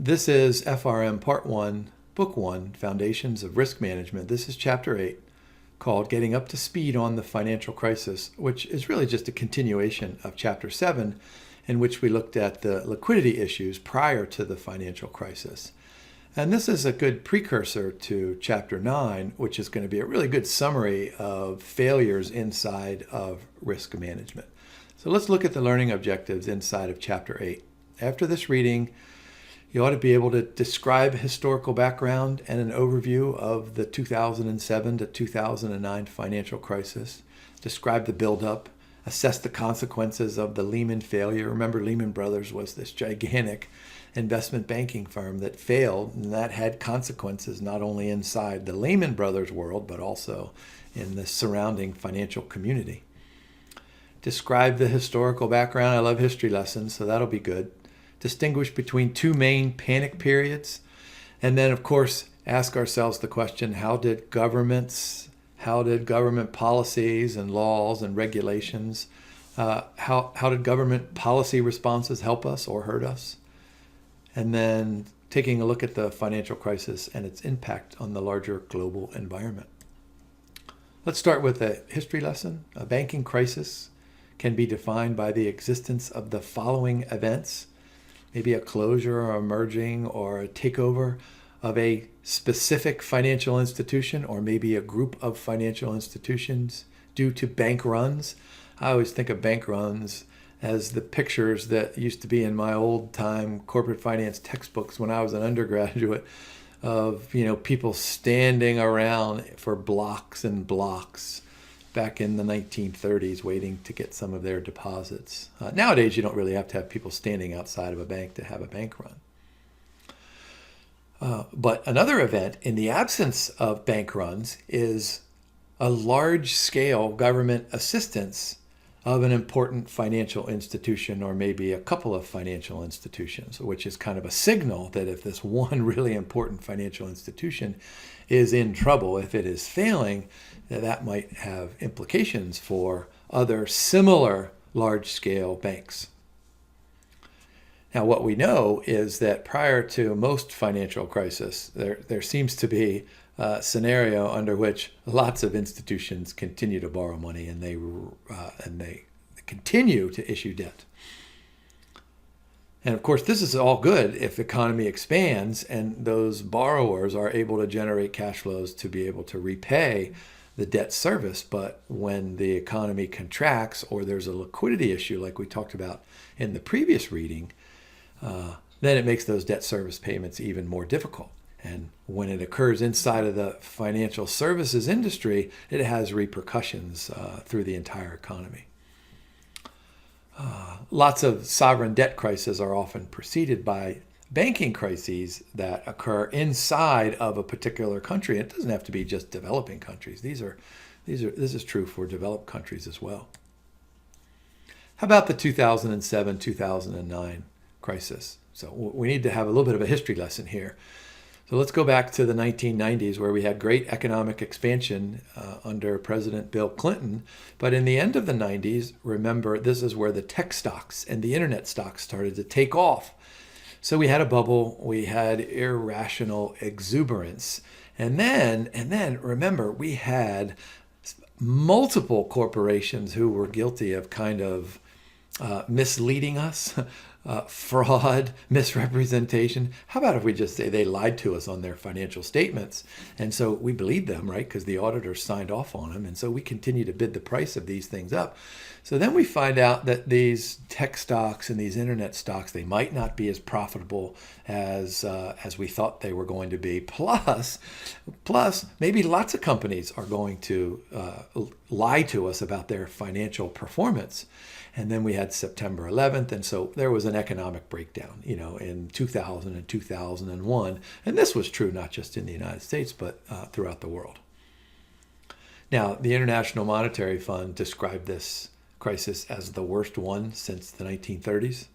This is FRM Part 1, Book 1, Foundations of Risk Management. This is Chapter 8, called Getting Up to Speed on the Financial Crisis, which is really just a continuation of Chapter 7, in which we looked at the liquidity issues prior to the financial crisis. And this is a good precursor to Chapter 9, which is going to be a really good summary of failures inside of risk management. So let's look at the learning objectives inside of Chapter 8. After this reading, you ought to be able to describe historical background and an overview of the 2007 to 2009 financial crisis, describe the buildup, assess the consequences of the Lehman failure. Remember, Lehman Brothers was this gigantic investment banking firm that failed, and that had consequences not only inside the Lehman Brothers world, but also in the surrounding financial community. Describe the historical background. I love history lessons, so that'll be good. Distinguish between two main panic periods. And then, of course, ask ourselves the question, how did government policies and laws and regulations, how did government policy responses help us or hurt us? And then taking a look at the financial crisis and its impact on the larger global environment. Let's start with a history lesson. A banking crisis can be defined by the existence of the following events. Maybe a closure or a merging or a takeover of a specific financial institution, or maybe a group of financial institutions due to bank runs. I always think of bank runs as the pictures that used to be in my old time corporate finance textbooks when I was an undergraduate of, people standing around for blocks and blocks back in the 1930s waiting to get some of their deposits. Nowadays, you don't really have to have people standing outside of a bank to have a bank run. But another event in the absence of bank runs is a large-scale government assistance of an important financial institution, or maybe a couple of financial institutions, which is kind of a signal that if this one really important financial institution is in trouble, if it is failing, that might have implications for other similar large-scale banks. Now, what we know is that prior to most financial crises, there seems to be a scenario under which lots of institutions continue to borrow money and they continue to issue debt. And of course, this is all good if the economy expands and those borrowers are able to generate cash flows to be able to repay the debt service. But when the economy contracts or there's a liquidity issue like we talked about in the previous reading, then it makes those debt service payments even more difficult. And when it occurs inside of the financial services industry, it has repercussions through the entire economy. Lots of sovereign debt crises are often preceded by banking crises that occur inside of a particular country. It doesn't have to be just developing countries. This is true for developed countries as well. How about the 2007-2009 crisis? So we need to have a little bit of a history lesson here. So let's go back to the 1990s, where we had great economic expansion under President Bill Clinton. But in the end of the 90s, remember, this is where the tech stocks and the internet stocks started to take off. So we had a bubble, we had irrational exuberance. And then remember, we had multiple corporations who were guilty of kind of misleading us, fraud, misrepresentation. How about if we just say they lied to us on their financial statements? And so we believed them, right? Because the auditors signed off on them. And so we continue to bid the price of these things up. So then we find out that these tech stocks and these internet stocks, they might not be as profitable as we thought they were going to be. Plus, maybe lots of companies are going to lie to us about their financial performance. And then we had September 11th, and so there was an economic breakdown, in 2000 and 2001. And this was true not just in the United States, but throughout the world. Now, the International Monetary Fund described this crisis as the worst one since the 1930s.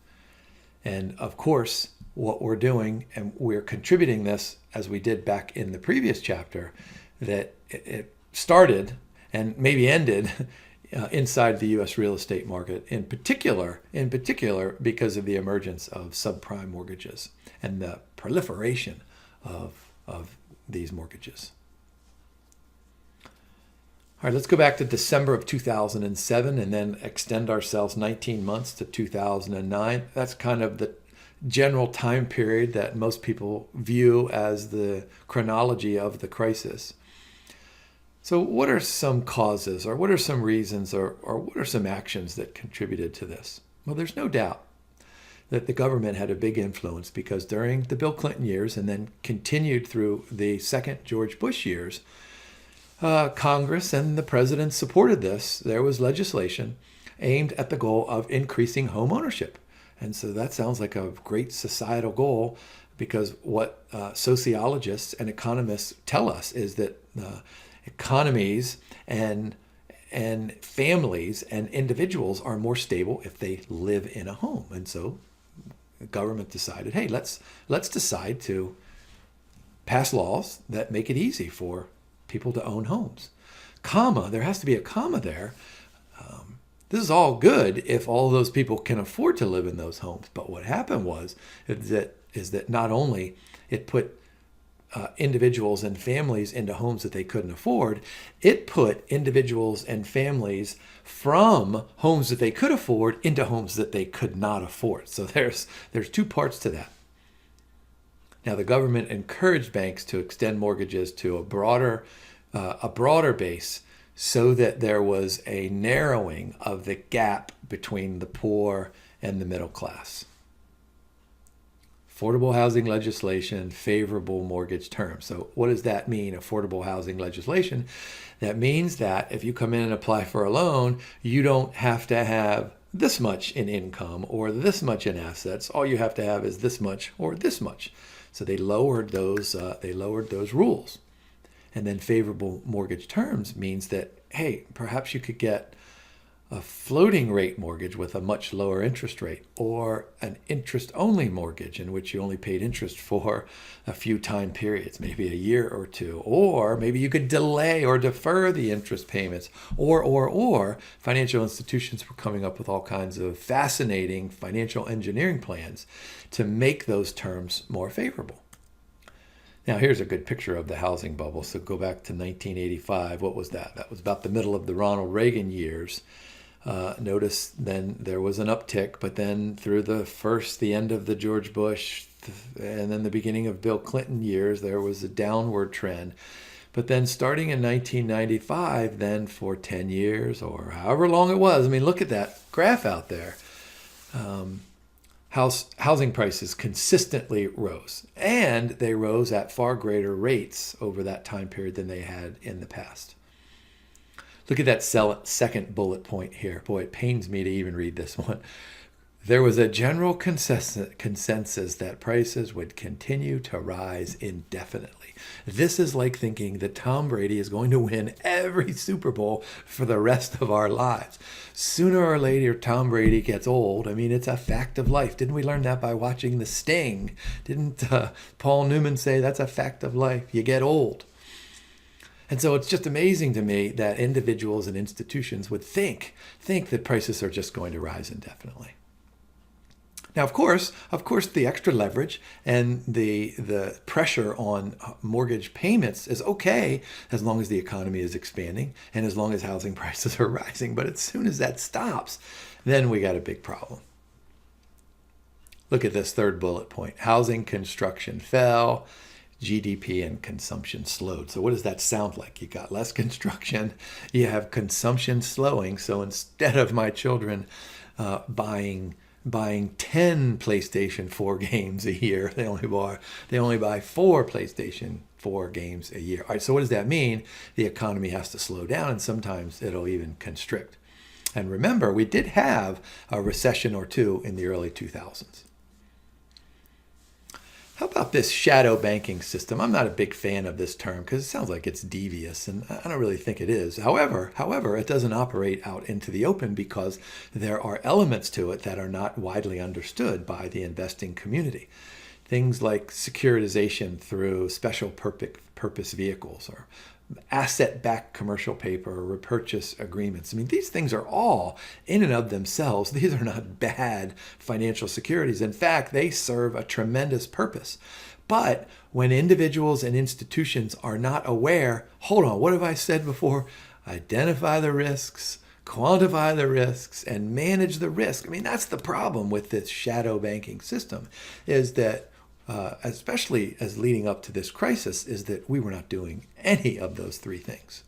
And of course, what we're doing, and we're contributing this as we did back in the previous chapter, that it started and maybe ended inside the U.S. real estate market, in particular because of the emergence of subprime mortgages and the proliferation of these mortgages. All right, let's go back to December of 2007 and then extend ourselves 19 months to 2009. That's kind of the general time period that most people view as the chronology of the crisis. So what are some causes, or what are some reasons, or what are some actions that contributed to this? Well, there's no doubt that the government had a big influence, because during the Bill Clinton years and then continued through the second George Bush years, Congress and the president supported this. There was legislation aimed at the goal of increasing home ownership. And so that sounds like a great societal goal, because what sociologists and economists tell us is that economies and families and individuals are more stable if they live in a home. And so the government decided, hey, let's decide to pass laws that make it easy for people to own homes. Comma, there has to be a comma there. This is all good if all those people can afford to live in those homes. But what happened is that not only it put individuals and families into homes that they couldn't afford, it put individuals and families from homes that they could afford into homes that they could not afford. So there's two parts to that. Now, the government encouraged banks to extend mortgages to a broader base, so that there was a narrowing of the gap between the poor and the middle class. Affordable housing legislation, favorable mortgage terms. So what does that mean, affordable housing legislation? That means that if you come in and apply for a loan, you don't have to have this much in income or this much in assets. All you have to have is this much or this much. So they lowered those rules. And then favorable mortgage terms means that, hey, perhaps you could get a floating rate mortgage with a much lower interest rate, or an interest-only mortgage in which you only paid interest for a few time periods, maybe a year or two, or maybe you could delay or defer the interest payments, or financial institutions were coming up with all kinds of fascinating financial engineering plans to make those terms more favorable. Now, here's a good picture of the housing bubble. So go back to 1985. What was that? That was about the middle of the Ronald Reagan years. Notice then there was an uptick, but then through the end of the George Bush and then the beginning of Bill Clinton years, there was a downward trend. But then starting in 1995, then for 10 years or however long it was, I mean, look at that graph out there. Housing prices consistently rose, and they rose at far greater rates over that time period than they had in the past. Look at that second bullet point here. Boy, it pains me to even read this one. There was a general consensus that prices would continue to rise indefinitely. This is like thinking that Tom Brady is going to win every Super Bowl for the rest of our lives. Sooner or later, Tom Brady gets old. I mean, it's a fact of life. Didn't we learn that by watching The Sting? Didn't Paul Newman say that's a fact of life? You get old. And so it's just amazing to me that individuals and institutions would think that prices are just going to rise indefinitely. Now, of course, the extra leverage and the pressure on mortgage payments is okay as long as the economy is expanding and as long as housing prices are rising. But as soon as that stops, then we got a big problem. Look at this third bullet point. Housing construction fell, GDP and consumption slowed. So what does that sound like? You got less construction, you have consumption slowing. So instead of my children buying 10 PlayStation 4 games a year, they only buy 4 PlayStation 4 games a year. All right, so what does that mean? The economy has to slow down, and sometimes it'll even constrict. And remember, we did have a recession or two in the early 2000s. How about this shadow banking system? I'm not a big fan of this term because it sounds like it's devious, and I don't really think it is. However, it doesn't operate out into the open because there are elements to it that are not widely understood by the investing community. Things like securitization through special purpose vehicles, or asset-backed commercial paper or repurchase agreements. I mean, these things are all, in and of themselves, these are not bad financial securities. In fact, they serve a tremendous purpose. But when individuals and institutions are not aware, hold on, what have I said before? Identify the risks, quantify the risks, and manage the risk. I mean, that's the problem with this shadow banking system, is that especially as leading up to this crisis, is that we were not doing any of those three things.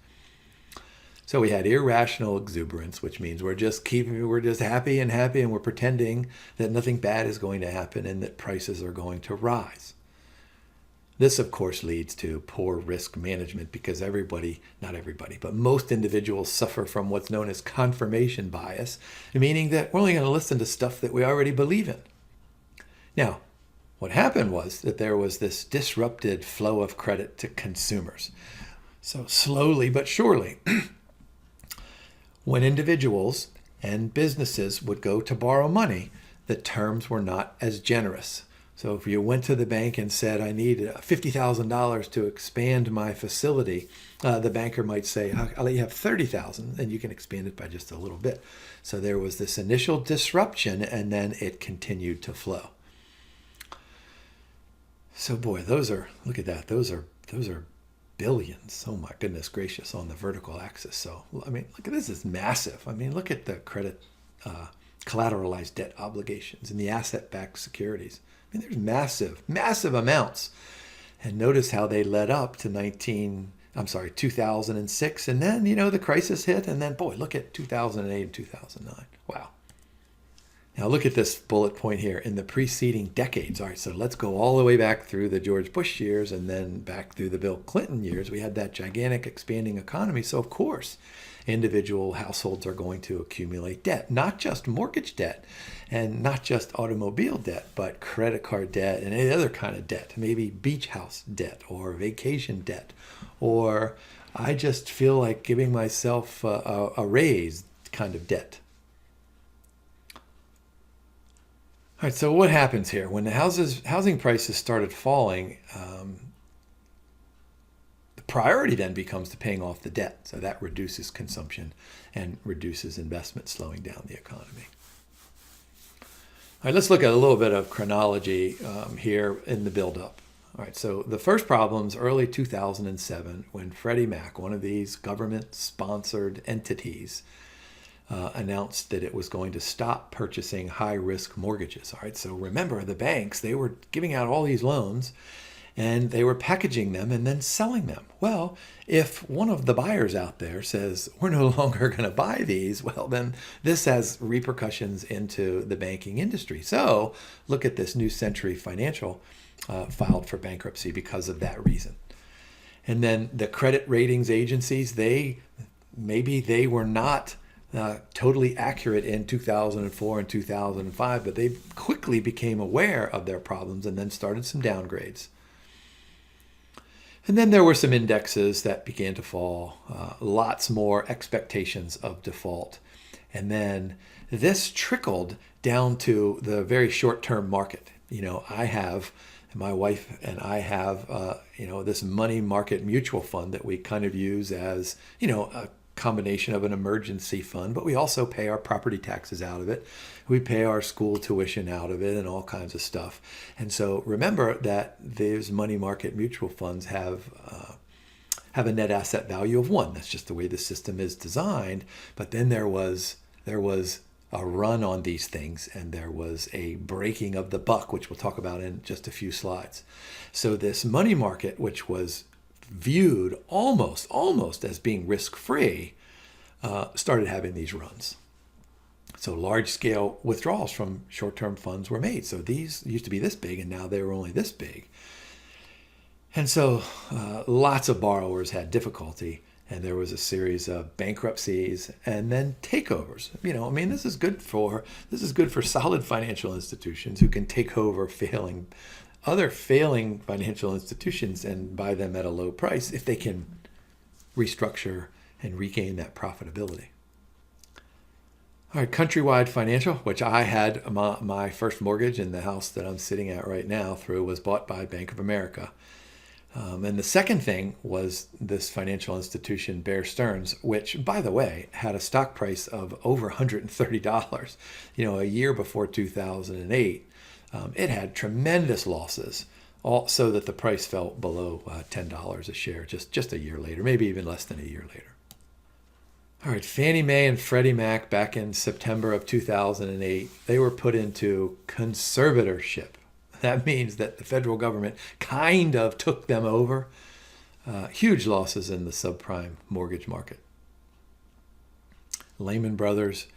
So we had irrational exuberance, which means we're just happy and we're pretending that nothing bad is going to happen and that prices are going to rise. This, of course, leads to poor risk management because not everybody, but most individuals suffer from what's known as confirmation bias, meaning that we're only going to listen to stuff that we already believe in. Now, what happened was that there was this disrupted flow of credit to consumers. So slowly but surely, when individuals and businesses would go to borrow money, the terms were not as generous. So if you went to the bank and said, I need $50,000 to expand my facility, the banker might say, I'll let you have $30,000 and you can expand it by just a little bit. So there was this initial disruption and then it continued to flow. So boy, look at that. Those are billions. Oh my goodness gracious, on the vertical axis. So, I mean, look at this, it's massive. I mean, look at the credit collateralized debt obligations and the asset-backed securities. I mean, there's massive amounts. And notice how they led up to 2006. And then, the crisis hit. And then, boy, look at 2008 and 2009. Wow. Now look at this bullet point here in the preceding decades. All right, so let's go all the way back through the George Bush years and then back through the Bill Clinton years. We had that gigantic expanding economy. So of course, individual households are going to accumulate debt, not just mortgage debt and not just automobile debt, but credit card debt and any other kind of debt, maybe beach house debt or vacation debt, or I just feel like giving myself a raise kind of debt. All right, so what happens here? When the housing prices started falling, the priority then becomes to paying off the debt. So that reduces consumption and reduces investment, slowing down the economy. All right, let's look at a little bit of chronology here in the buildup. All right, so the first problem's early 2007 when Freddie Mac, one of these government-sponsored entities, announced that it was going to stop purchasing high-risk mortgages. All right, so remember, the banks, they were giving out all these loans and they were packaging them and then selling them. Well, if one of the buyers out there says, we're no longer going to buy these, well, then this has repercussions into the banking industry. So look at this. New Century Financial filed for bankruptcy because of that reason. And then the credit ratings agencies, maybe they were not totally accurate in 2004 and 2005, but they quickly became aware of their problems and then started some downgrades. And then there were some indexes that began to fall, lots more expectations of default. And then this trickled down to the very short-term market. My wife and I have, this money market mutual fund that we kind of use as, a combination of an emergency fund, but we also pay our property taxes out of it. We pay our school tuition out of it and all kinds of stuff. And so remember that these money market mutual funds have a net asset value of 1. That's just the way the system is designed. But then there was a run on these things and there was a breaking of the buck, which we'll talk about in just a few slides. So this money market, which was viewed almost as being risk-free, started having these runs. So large-scale withdrawals from short-term funds were made. So these used to be this big, and now they were only this big. And so lots of borrowers had difficulty, and there was a series of bankruptcies and then takeovers. This is good for solid financial institutions who can take over other failing financial institutions and buy them at a low price if they can restructure and regain that profitability. All right, Countrywide Financial, which I had my first mortgage in the house that I'm sitting at right now through, was bought by Bank of America. And the second thing was this financial institution, Bear Stearns, which, by the way, had a stock price of over $130, a year before 2008. It had tremendous losses, so that the price fell below $10 a share just a year later, maybe even less than a year later. All right, Fannie Mae and Freddie Mac back in September of 2008, they were put into conservatorship. That means that the federal government kind of took them over. Huge losses in the subprime mortgage market. Lehman Brothers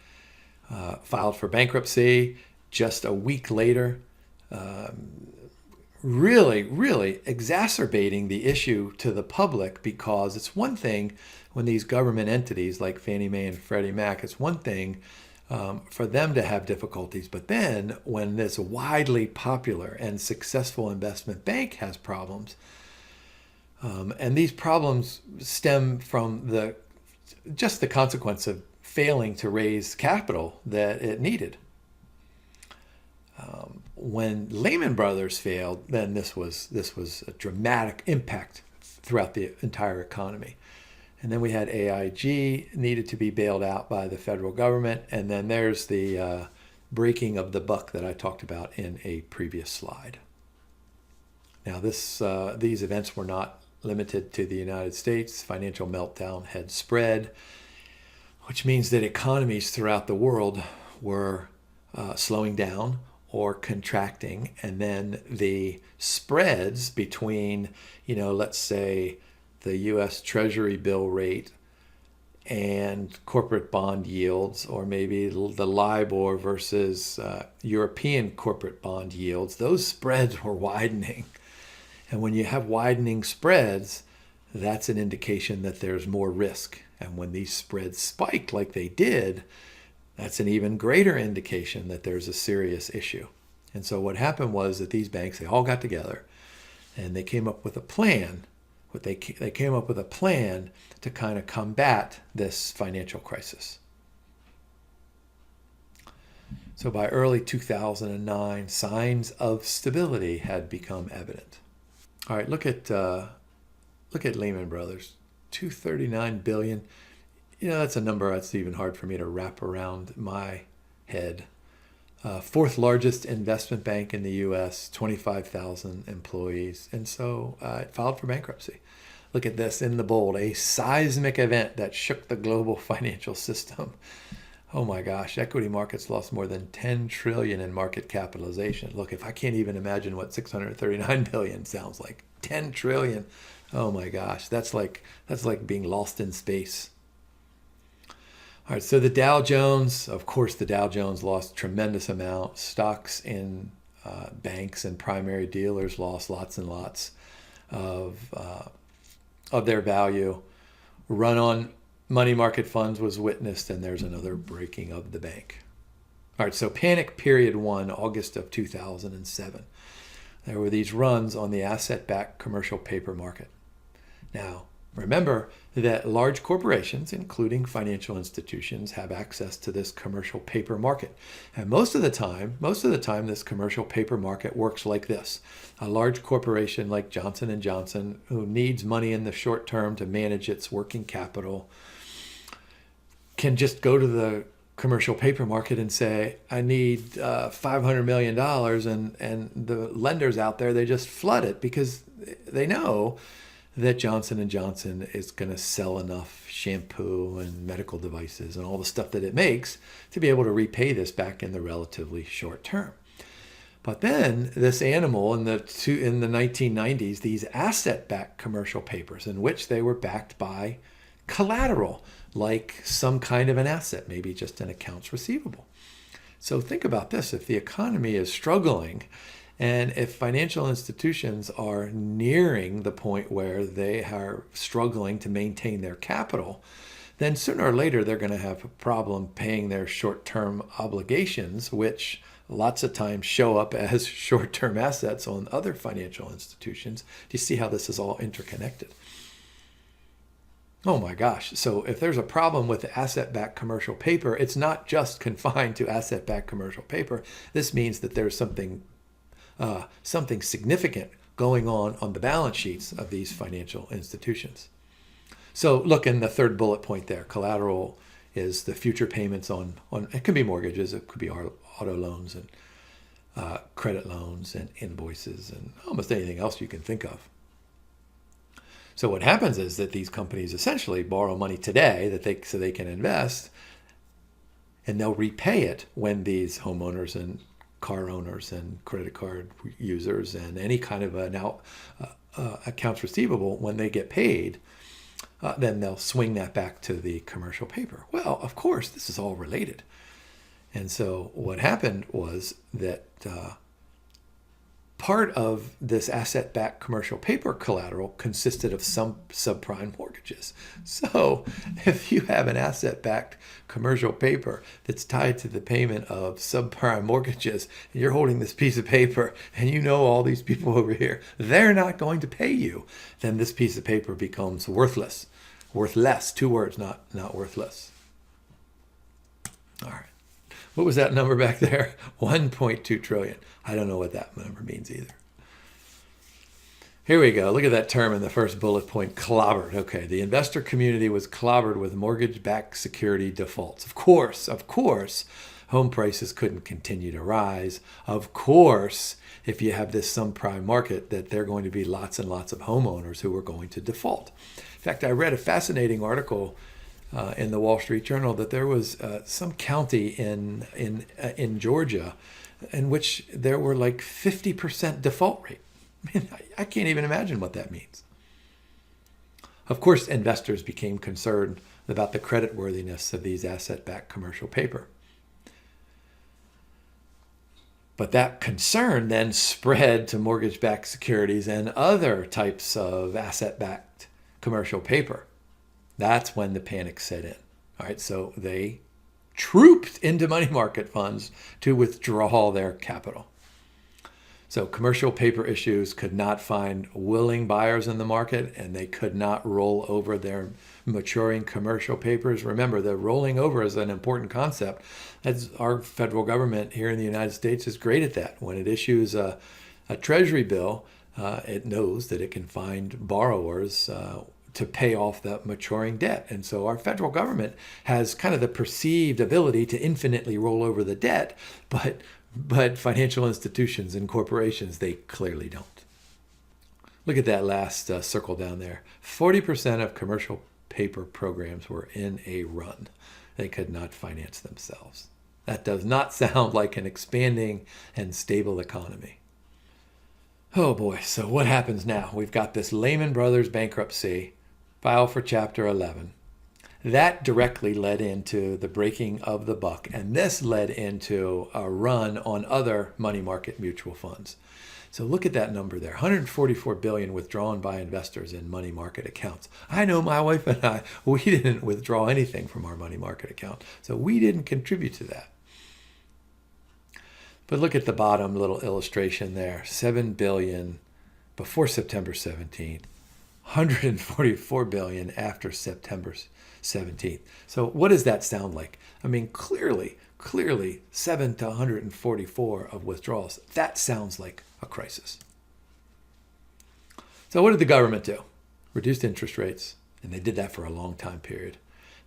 filed for bankruptcy just a week later, really exacerbating the issue to the public, because it's one thing when these government entities like Fannie Mae and Freddie Mac, it's one thing for them to have difficulties. But then when this widely popular and successful investment bank has problems, and these problems stem from just the consequence of failing to raise capital that it needed. When Lehman Brothers failed, then this was a dramatic impact throughout the entire economy. And then we had AIG needed to be bailed out by the federal government. And then there's the breaking of the buck that I talked about in a previous slide. Now, these events were not limited to the United States. Financial meltdown had spread, which means that economies throughout the world were slowing down or contracting. And then the spreads between, let's say, the U.S. Treasury bill rate and corporate bond yields, or maybe the LIBOR versus European corporate bond yields, those spreads were widening. And when you have widening spreads, that's an indication that there's more risk. And when these spreads spike like they did, that's an even greater indication that there's a serious issue. And so what happened was that these banks, they all got together and they came up with a plan. They came up with a plan to kind of combat this financial crisis. So by early 2009, signs of stability had become evident. All right, look at Lehman Brothers, $239 billion. That's a number that's even hard for me to wrap around my head. Fourth largest investment bank in the U.S., 25,000 employees. And so it filed for bankruptcy. Look at this in the bold, a seismic event that shook the global financial system. Oh my gosh, equity markets lost more than 10 trillion in market capitalization. Look, if I can't even imagine what 639 billion sounds like, 10 trillion. Oh my gosh, that's like being lost in space. All right, so the Dow Jones, of course, the Dow Jones lost tremendous amount. Stocks in banks and primary dealers lost lots and lots of their value. Run on money market funds was witnessed, and there's another breaking of the bank. All right, so panic period 1, August of 2007. There were these runs on the asset-backed commercial paper market. Now, remember that large corporations, including financial institutions, have access to this commercial paper market. And most of the time, this commercial paper market works like this. A large corporation like Johnson & Johnson, who needs money in the short term to manage its working capital, can just go to the commercial paper market and say, I need $500 million, and the lenders out there, they just flood it because they know that Johnson & Johnson is going to sell enough shampoo and medical devices and all the stuff that it makes to be able to repay this back in the relatively short term. But then this animal in the 1990s, these asset-backed commercial papers in which they were backed by collateral, like some kind of an asset, maybe just an accounts receivable. So think about this. If the economy is struggling, and if financial institutions are nearing the point where they are struggling to maintain their capital, then sooner or later they're going to have a problem paying their short-term obligations, which lots of times show up as short-term assets on other financial institutions. Do you see how this is all interconnected? Oh my gosh. So if there's a problem with the asset-backed commercial paper, it's not just confined to asset-backed commercial paper. This means that there's something significant going on the balance sheets of these financial institutions. So look in the third bullet point there. Collateral is the future payments on it could be mortgages, it could be auto loans and credit loans and invoices and almost anything else you can think of. So what happens is that these companies essentially borrow money today so they can invest, and they'll repay it when these homeowners and car owners and credit card users and any kind of accounts receivable, when they get paid, then they'll swing that back to the commercial paper. Well, of course, this is all related. And so what happened was that part of this asset-backed commercial paper collateral consisted of some subprime mortgages. So if you have an asset-backed commercial paper that's tied to the payment of subprime mortgages, and you're holding this piece of paper and you know all these people over here, they're not going to pay you, then this piece of paper becomes worthless. Worthless, 2 words, not worthless. All right. What was that number back there? 1.2 trillion. I don't know what that number means either. Here we go. Look at that term in the first bullet point, clobbered. Okay, the investor community was clobbered with mortgage-backed security defaults. Of course, home prices couldn't continue to rise. Of course, if you have this subprime market, that there are going to be lots and lots of homeowners who are going to default. In fact, I read a fascinating article in the Wall Street Journal that there was some county in Georgia in which there were like 50% default rate. I mean, I can't even imagine what that means. Of course, investors became concerned about the creditworthiness of these asset-backed commercial paper. But that concern then spread to mortgage-backed securities and other types of asset-backed commercial paper. That's when the panic set in. All right, so they trooped into money market funds to withdraw their capital. So commercial paper issues could not find willing buyers in the market, and they could not roll over their maturing commercial papers. Remember, the rolling over is an important concept. That's our federal government here in the United States is great at that. When it issues a treasury bill, it knows that it can find borrowers to pay off that maturing debt. And so our federal government has kind of the perceived ability to infinitely roll over the debt, but financial institutions and corporations, they clearly don't. Look at that last circle down there. 40% of commercial paper programs were in a run. They could not finance themselves. That does not sound like an expanding and stable economy. Oh boy, so what happens now? We've got this Lehman Brothers bankruptcy, file for Chapter 11. That directly led into the breaking of the buck, and this led into a run on other money market mutual funds. So look at that number there, 144 billion withdrawn by investors in money market accounts. I know my wife and I, we didn't withdraw anything from our money market account, so we didn't contribute to that. But look at the bottom little illustration there, 7 billion before September 17th, 144 billion after September 17th. So what does that sound like? I mean, clearly 7 to 144 of withdrawals. That sounds like a crisis. So what did the government do? Reduced interest rates, and they did that for a long time period.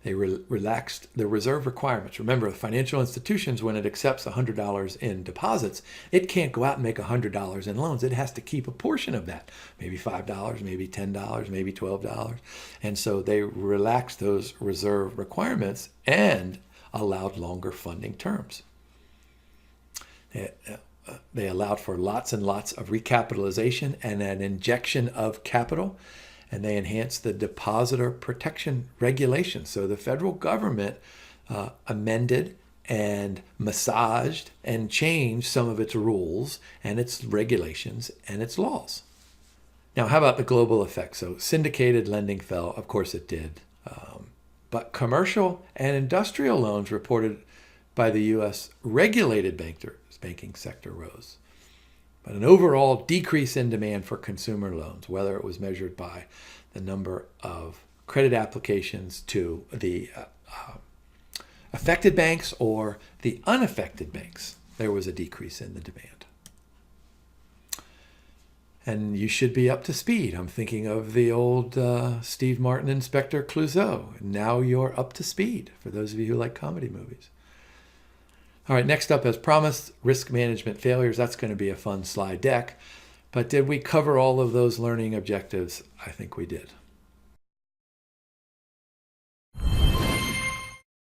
They relaxed the reserve requirements. Remember, financial institutions, when it accepts $100 in deposits, it can't go out and make $100 in loans. It has to keep a portion of that, maybe $5, maybe $10, maybe $12. And so they relaxed those reserve requirements and allowed longer funding terms. They allowed for lots and lots of recapitalization and an injection of capital. And they enhanced the depositor protection regulations. So the federal government amended and massaged and changed some of its rules and its regulations and its laws. Now, how about the global effect? So syndicated lending fell. Of course it did. But commercial and industrial loans reported by the U.S. regulated banking sector rose. But an overall decrease in demand for consumer loans, whether it was measured by the number of credit applications to the affected banks or the unaffected banks, there was a decrease in the demand. And you should be up to speed. I'm thinking of the old Steve Martin Inspector Clouseau. Now you're up to speed, for those of you who like comedy movies. All right, next up, as promised, risk management failures. That's going to be a fun slide deck. But did we cover all of those learning objectives? I think we did.